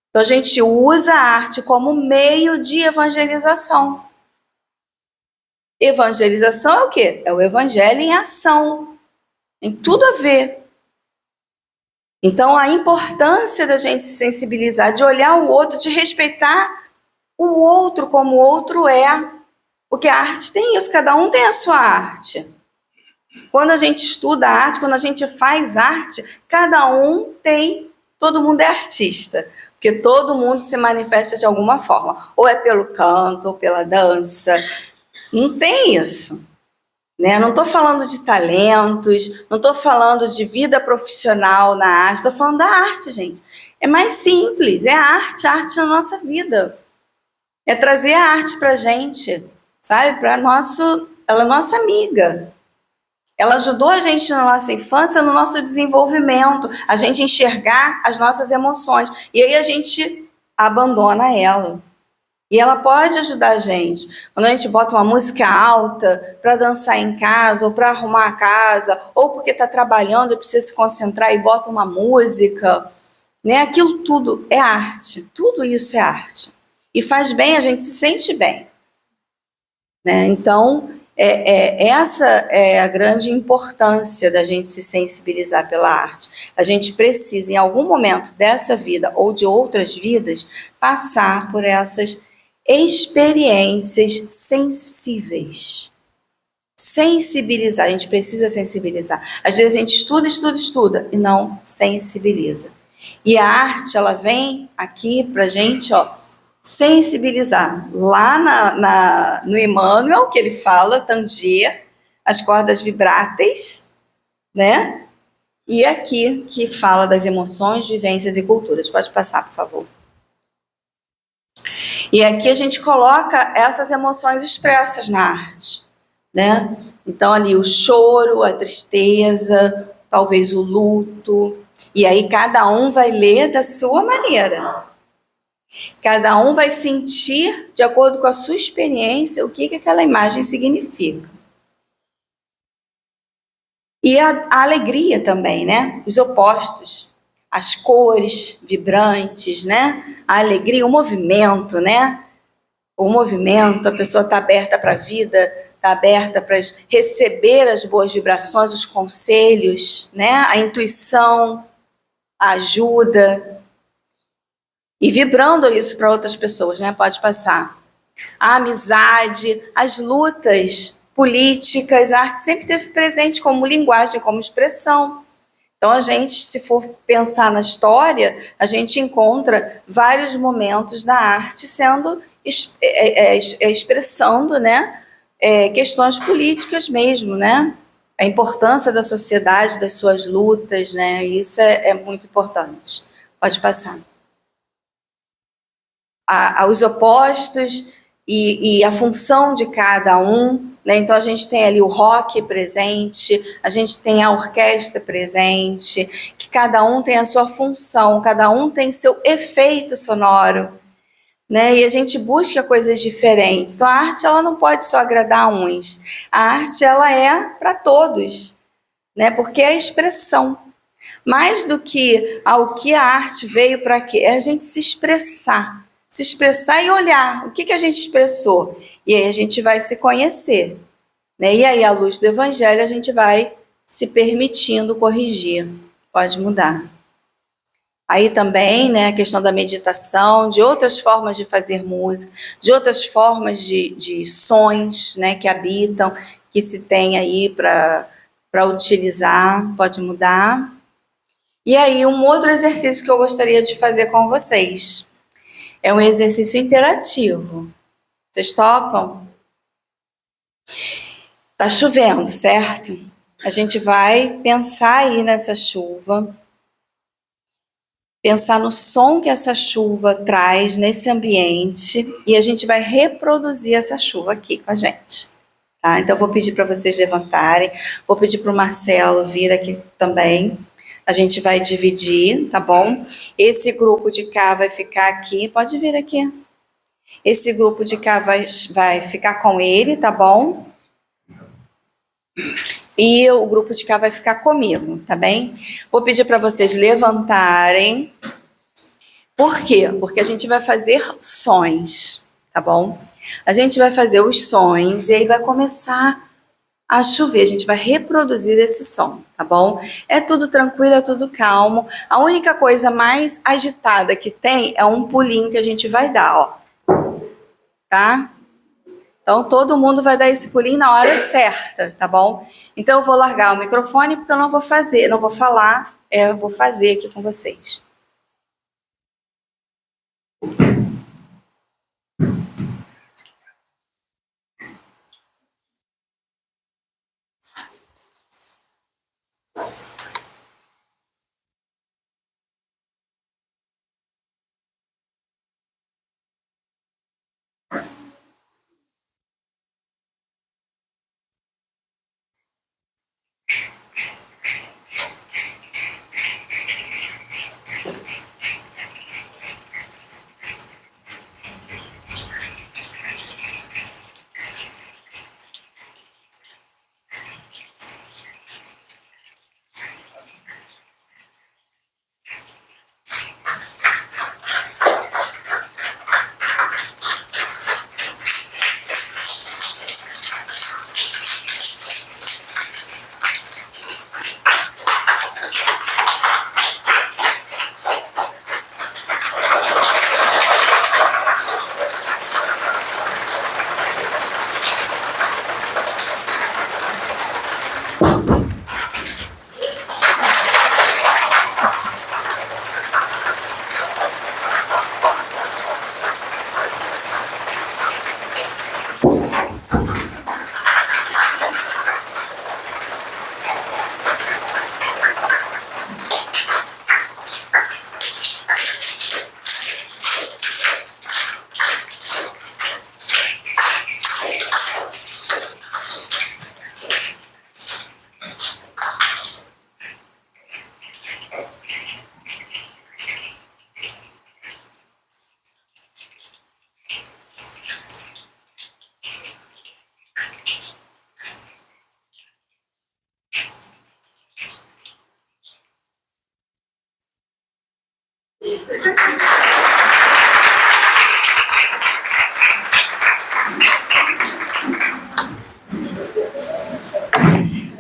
Então, a gente usa a arte como meio de evangelização. Evangelização é o quê? É o evangelho em ação. Tem tudo a ver. Então, a importância da gente se sensibilizar, de olhar o outro, de respeitar o outro como o outro é. Porque a arte tem isso, cada um tem a sua arte. Quando a gente estuda arte, quando a gente faz arte, cada um tem, todo mundo é artista. Porque todo mundo se manifesta de alguma forma. Ou é pelo canto, ou pela dança. Não tem isso. Né? Não estou falando de talentos, não estou falando de vida profissional na arte, estou falando da arte, gente. É mais simples, é a arte na nossa vida. É trazer a arte para a gente, sabe? Ela é nossa amiga. Ela ajudou a gente na nossa infância, no nosso desenvolvimento, a gente enxergar as nossas emoções. E aí a gente abandona ela. E ela pode ajudar a gente. Quando a gente bota uma música alta para dançar em casa, ou para arrumar a casa, ou porque está trabalhando e precisa se concentrar e bota uma música, né? Aquilo tudo é arte. Tudo isso é arte. E faz bem, a gente se sente bem. Né? Então, essa é a grande importância da gente se sensibilizar pela arte. A gente precisa, em algum momento dessa vida ou de outras vidas, passar por essas experiências sensíveis. Sensibilizar, a gente precisa sensibilizar. Às vezes a gente estuda e não sensibiliza. E a arte, ela vem aqui pra gente, ó, sensibilizar. Lá no Emmanuel, que ele fala, tanger, as cordas vibráteis, né? E aqui, que fala das emoções, vivências e culturas. Pode passar, por favor. E aqui a gente coloca essas emoções expressas na arte, né? Então ali o choro, a tristeza, talvez o luto, e aí cada um vai ler da sua maneira. Cada um vai sentir, de acordo com a sua experiência, o que aquela imagem significa. E a alegria também, né? Os opostos. As cores vibrantes, né? A alegria, o movimento, né? O movimento, a pessoa está aberta para a vida, está aberta para receber as boas vibrações, os conselhos, né? A intuição, a ajuda. E vibrando isso para outras pessoas, né? Pode passar. A amizade, as lutas políticas, a arte sempre esteve presente como linguagem, como expressão. Então, a gente, se for pensar na história, a gente encontra vários momentos da arte sendo expressando, né, questões políticas mesmo, né? A importância da sociedade, das suas lutas, né? Isso é muito importante. Pode passar. os opostos e a função de cada um, né? Então a gente tem ali o rock presente, a gente tem a orquestra presente, que cada um tem a sua função, cada um tem o seu efeito sonoro, né? E a gente busca coisas diferentes. Então a arte, ela não pode só agradar uns. A arte, ela é para todos, né? Porque é a expressão. Mais do que o que a arte veio para quê? É a gente se expressar e olhar o que a gente expressou. E aí a gente vai se conhecer, né? E aí, à luz do Evangelho, a gente vai se permitindo corrigir. Pode mudar. Aí também, né, a questão da meditação, de outras formas de fazer música, de outras formas de sons, né, que habitam, que se tem aí para utilizar. Pode mudar. E aí, um outro exercício que eu gostaria de fazer com vocês é um exercício interativo. Vocês topam? Tá chovendo, certo? A gente vai pensar aí nessa chuva, pensar no som que essa chuva traz nesse ambiente e a gente vai reproduzir essa chuva aqui com a gente. Tá? Então, eu vou pedir para vocês levantarem, vou pedir para o Marcelo vir aqui também. A gente vai dividir, tá bom? Esse grupo de cá vai ficar aqui. Pode vir aqui. Esse grupo de cá vai ficar com ele, tá bom? E o grupo de cá vai ficar comigo, tá bem? Vou pedir para vocês levantarem. Por quê? Porque a gente vai fazer sons, tá bom? A gente vai fazer os sons e aí vai começar a chover, a gente vai reproduzir esse som, tá bom? É tudo tranquilo, é tudo calmo. A única coisa mais agitada que tem é um pulinho que a gente vai dar, ó. Tá? Então, todo mundo vai dar esse pulinho na hora certa, tá bom? Então, eu vou largar o microfone porque eu não vou falar, eu vou fazer aqui com vocês.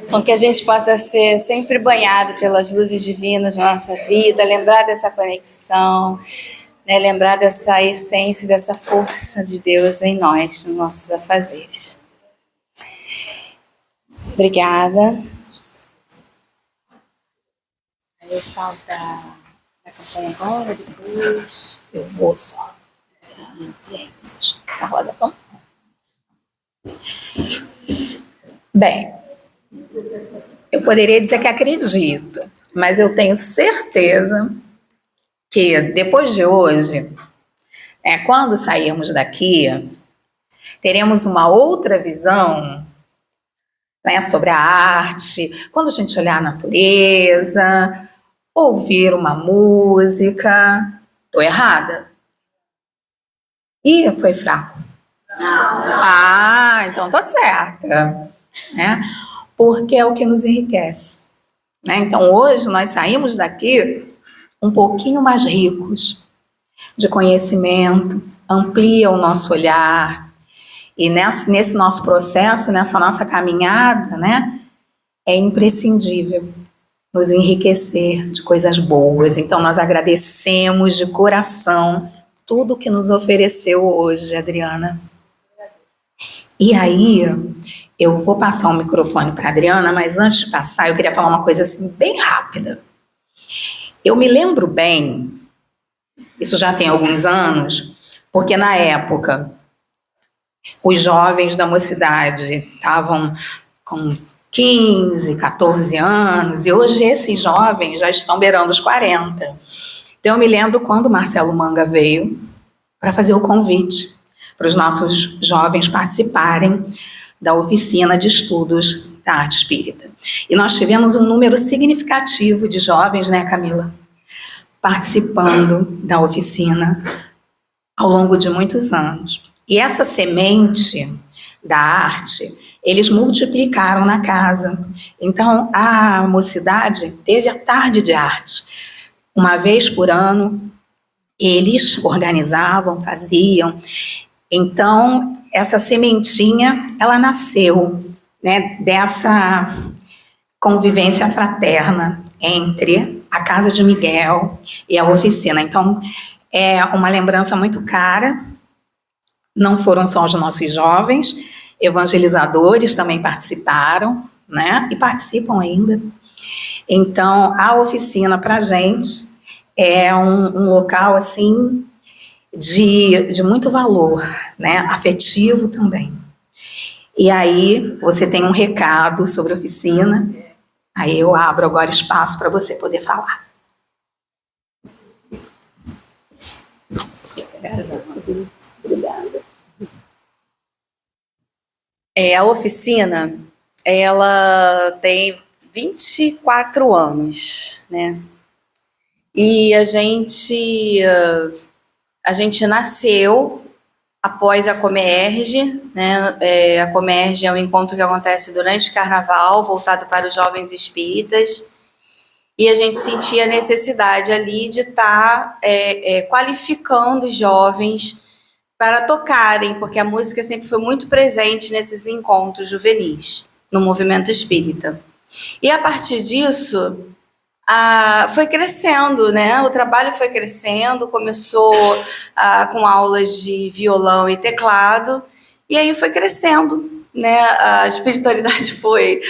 Com que a gente possa ser sempre banhado pelas luzes divinas na nossa vida, lembrar dessa conexão, né? Lembrar dessa essência, dessa força de Deus em nós, nos nossos afazeres. Obrigada. Eu falo da campanha agora, depois eu vou só. A roda com. Bem, eu poderia dizer que acredito, mas eu tenho certeza que depois de hoje, Quando sairmos daqui, teremos uma outra visão, né, sobre a arte, quando a gente olhar a natureza, ouvir uma música. Estou errada? Ih, foi fraco. Não. Então tô certa. Né? Porque é o que nos enriquece. Né? Então hoje nós saímos daqui um pouquinho mais ricos de conhecimento, amplia o nosso olhar. E nesse nosso processo, nessa nossa caminhada, né, é imprescindível nos enriquecer de coisas boas. Então, nós agradecemos de coração tudo que nos ofereceu hoje, Adriana. E aí, eu vou passar o microfone para a Adriana, mas antes de passar, eu queria falar uma coisa assim, bem rápida. Eu me lembro bem, isso já tem alguns anos, porque na época os jovens da mocidade estavam com 15, 14 anos, e hoje esses jovens já estão beirando os 40. Então eu me lembro quando o Marcelo Manga veio para fazer o convite para os nossos jovens participarem da oficina de estudos da arte espírita. E nós tivemos um número significativo de jovens, né, Camila, participando da oficina ao longo de muitos anos. E essa semente da arte, eles multiplicaram na casa. Então, a mocidade teve a tarde de arte. Uma vez por ano, eles organizavam, faziam. Então, essa sementinha, ela nasceu, né, dessa convivência fraterna entre a Casa de Miguel e a oficina. Então, é uma lembrança muito cara. Não foram só os nossos jovens, evangelizadores também participaram, né? E participam ainda. Então, a oficina para a gente é um local, assim, de muito valor, né? Afetivo também. E aí, você tem um recado sobre a oficina, aí eu abro agora espaço para você poder falar. Obrigada. A oficina, ela tem 24 anos, né? E a gente nasceu após a Comerge, né? A Comerge é um encontro que acontece durante o Carnaval, voltado para os jovens espíritas, e a gente sentia a necessidade ali de estar qualificando os jovens para tocarem, porque a música sempre foi muito presente nesses encontros juvenis, no movimento espírita. E a partir disso, foi crescendo, né? O trabalho foi crescendo, começou com aulas de violão e teclado, e aí foi crescendo, né? A espiritualidade foi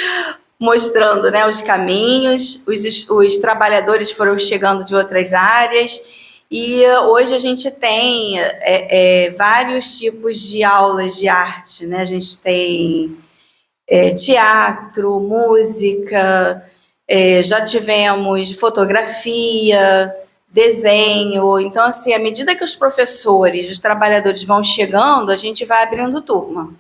mostrando, né, os caminhos, os trabalhadores foram chegando de outras áreas, e hoje a gente tem vários tipos de aulas de arte, né? A gente tem teatro, música, já tivemos fotografia, desenho. Então, assim, à medida que os professores, os trabalhadores vão chegando, a gente vai abrindo turma.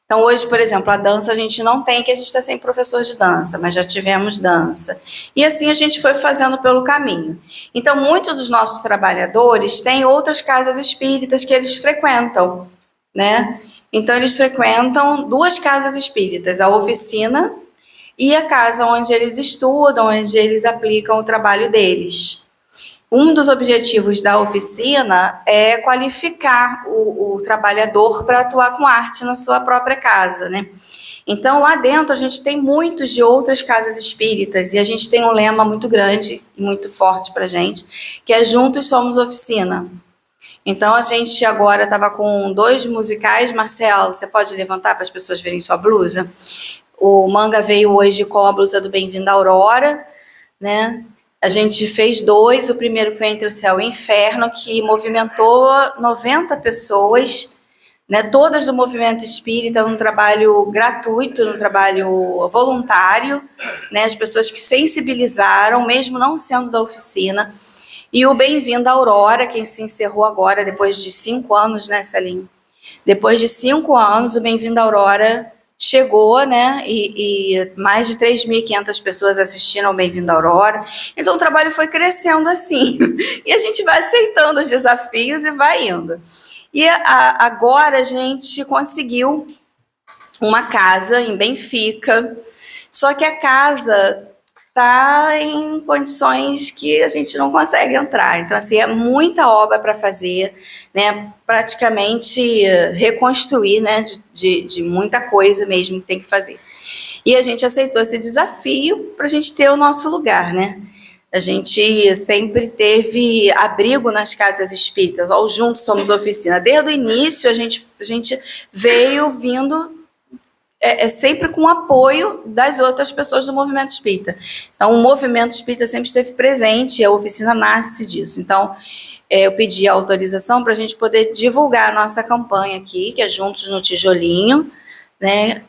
Então, hoje, por exemplo, a dança a gente não tem, que a gente está sem professor de dança, mas já tivemos dança. E assim a gente foi fazendo pelo caminho. Então, muitos dos nossos trabalhadores têm outras casas espíritas que eles frequentam, né? Então, eles frequentam 2 casas espíritas, a oficina e a casa onde eles estudam, onde eles aplicam o trabalho deles. Um dos objetivos da oficina é qualificar o trabalhador para atuar com arte na sua própria casa, né? Então, lá dentro, a gente tem muitos de outras casas espíritas, e a gente tem um lema muito grande e muito forte para a gente, que é Juntos Somos Oficina. Então, a gente agora estava com 2 musicais. Marcelo, você pode levantar para as pessoas verem sua blusa? O Manga veio hoje com a blusa do Bem-vindo Aurora, né? A gente fez 2, o primeiro foi Entre o Céu e o Inferno, que movimentou 90 pessoas, né, todas do movimento espírita, um trabalho gratuito, um trabalho voluntário, né, as pessoas que sensibilizaram, mesmo não sendo da oficina. E o Bem-vindo Aurora, que se encerrou agora, depois de 5 anos, né, Celinho? Depois de 5 anos, o Bem-vindo Aurora chegou, né, e mais de 3.500 pessoas assistiram ao Bem-vindo Aurora. Então, o trabalho foi crescendo assim. E a gente vai aceitando os desafios e vai indo. E agora a gente conseguiu uma casa em Benfica, só que a casa está em condições que a gente não consegue entrar. Então, assim, é muita obra para fazer, né? Praticamente reconstruir, né? De muita coisa mesmo que tem que fazer. E a gente aceitou esse desafio para a gente ter o nosso lugar, né? A gente sempre teve abrigo nas casas espíritas, ou Juntos Somos Oficina. Desde o início, a gente veio vindo sempre com o apoio das outras pessoas do movimento espírita. Então, o movimento espírita sempre esteve presente e a oficina nasce disso. Então, eu pedi a autorização para a gente poder divulgar a nossa campanha aqui, que é Juntos no Tijolinho, né,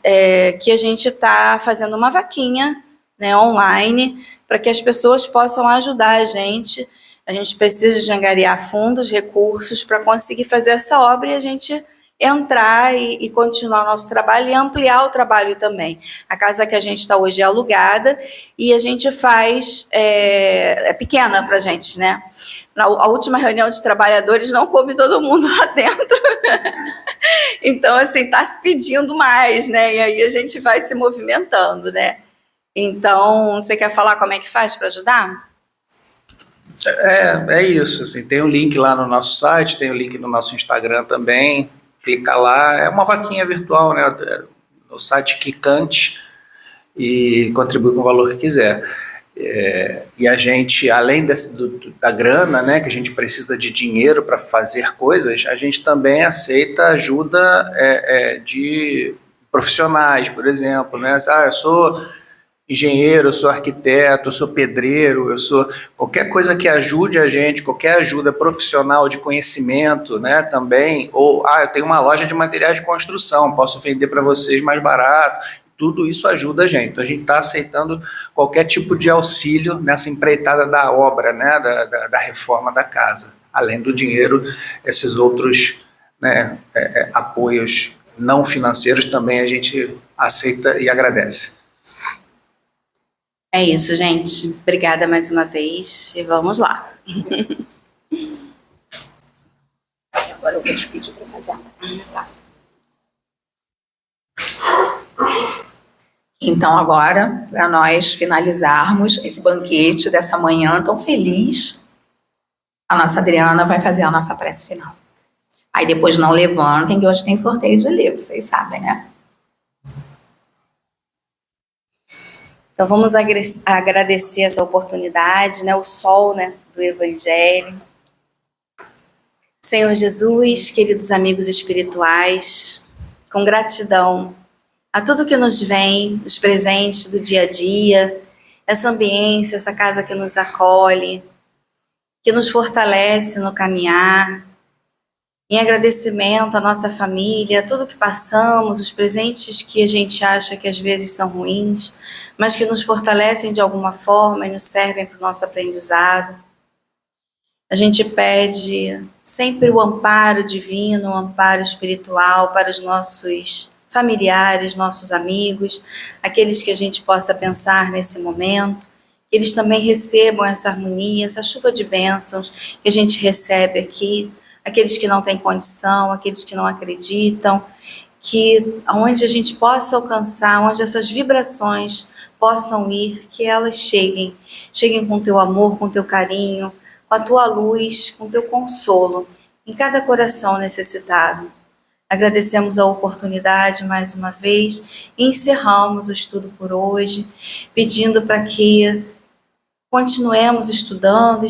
que a gente está fazendo uma vaquinha, né, online, para que as pessoas possam ajudar a gente. A gente precisa de angariar fundos, recursos, para conseguir fazer essa obra e a gente entrar e continuar o nosso trabalho e ampliar o trabalho também. A casa que a gente está hoje é alugada e a gente faz, é pequena para a gente, né? A última reunião de trabalhadores não coube todo mundo lá dentro. Então, assim, está se pedindo mais, né? E aí a gente vai se movimentando, né? Então, você quer falar como é que faz para ajudar? É isso, assim, tem um link lá no nosso site, tem o link no nosso Instagram também, clica lá, é uma vaquinha virtual, né, no site Quicante, e contribui com o valor que quiser. E a gente, além da grana, né, que a gente precisa de dinheiro para fazer coisas, a gente também aceita ajuda de profissionais, por exemplo, né, eu sou engenheiro, eu sou arquiteto, eu sou pedreiro, eu sou qualquer coisa que ajude a gente, qualquer ajuda profissional de conhecimento, né, também, ou eu tenho uma loja de materiais de construção, posso vender para vocês mais barato, tudo isso ajuda a gente. Então, a gente está aceitando qualquer tipo de auxílio nessa empreitada da obra, né, da reforma da casa, além do dinheiro, esses outros, né, apoios não financeiros também a gente aceita e agradece. É isso, gente. Obrigada mais uma vez e vamos lá. Agora eu vou te pedir para fazer a prece. Então, agora, para nós finalizarmos esse banquete dessa manhã tão feliz, a nossa Adriana vai fazer a nossa prece final. Aí depois não levantem, que hoje tem sorteio de livro, vocês sabem, né? Então, vamos agradecer essa oportunidade, né, o sol, né, do Evangelho. Senhor Jesus, queridos amigos espirituais, com gratidão a tudo que nos vem, os presentes do dia a dia, essa ambiência, essa casa que nos acolhe, que nos fortalece no caminhar, em agradecimento à nossa família, tudo que passamos, os presentes que a gente acha que às vezes são ruins, mas que nos fortalecem de alguma forma e nos servem para o nosso aprendizado. A gente pede sempre o amparo divino, o amparo espiritual para os nossos familiares, nossos amigos, aqueles que a gente possa pensar nesse momento, que eles também recebam essa harmonia, essa chuva de bênçãos que a gente recebe aqui, aqueles que não têm condição, aqueles que não acreditam, que aonde a gente possa alcançar, onde essas vibrações possam ir, que elas cheguem com teu amor, com teu carinho, com a tua luz, com teu consolo, em cada coração necessitado. Agradecemos a oportunidade mais uma vez e encerramos o estudo por hoje, pedindo para que continuemos estudando,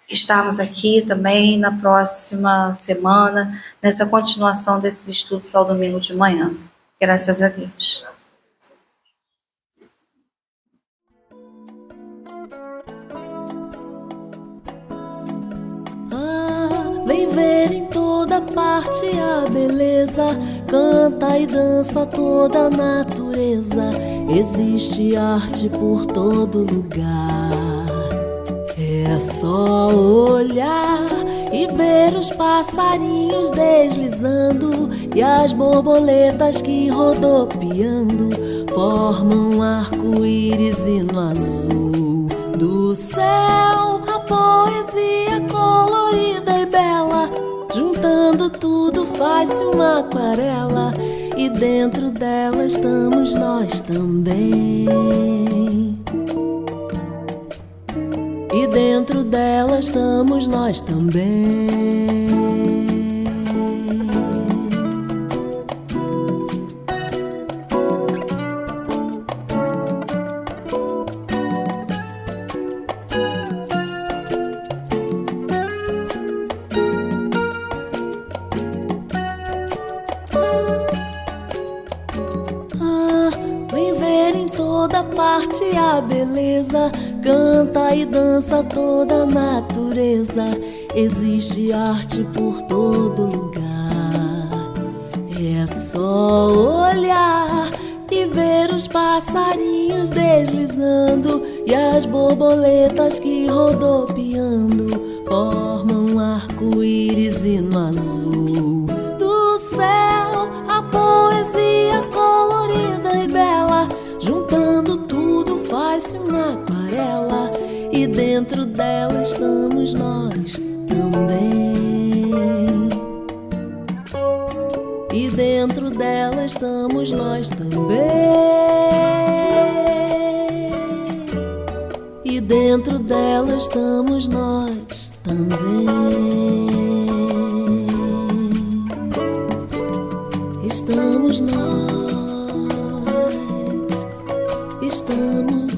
estarmos aqui também na próxima semana, nessa continuação desses estudos ao domingo de manhã. Graças a Deus. Vem ver em toda parte a beleza, canta e dança toda a natureza, existe arte por todo lugar. É só olhar e ver os passarinhos deslizando e as borboletas que rodopiando formam um arco-íris e no azul do céu a poesia colorida e bela, juntando tudo faz-se uma aquarela e dentro dela estamos nós também. E dentro dela estamos nós também. Vem ver em toda parte a beleza, canta e dança toda a natureza, existe arte por todo lugar. É só olhar e ver os passarinhos deslizando e as borboletas que rodopiando formam um arco-íris e no azul do céu a poesia colorida e bela, juntando tudo faz-se uma aquarela e dentro dela estamos nós também. E dentro dela estamos nós também. E dentro dela estamos nós também. Estamos nós. Estamos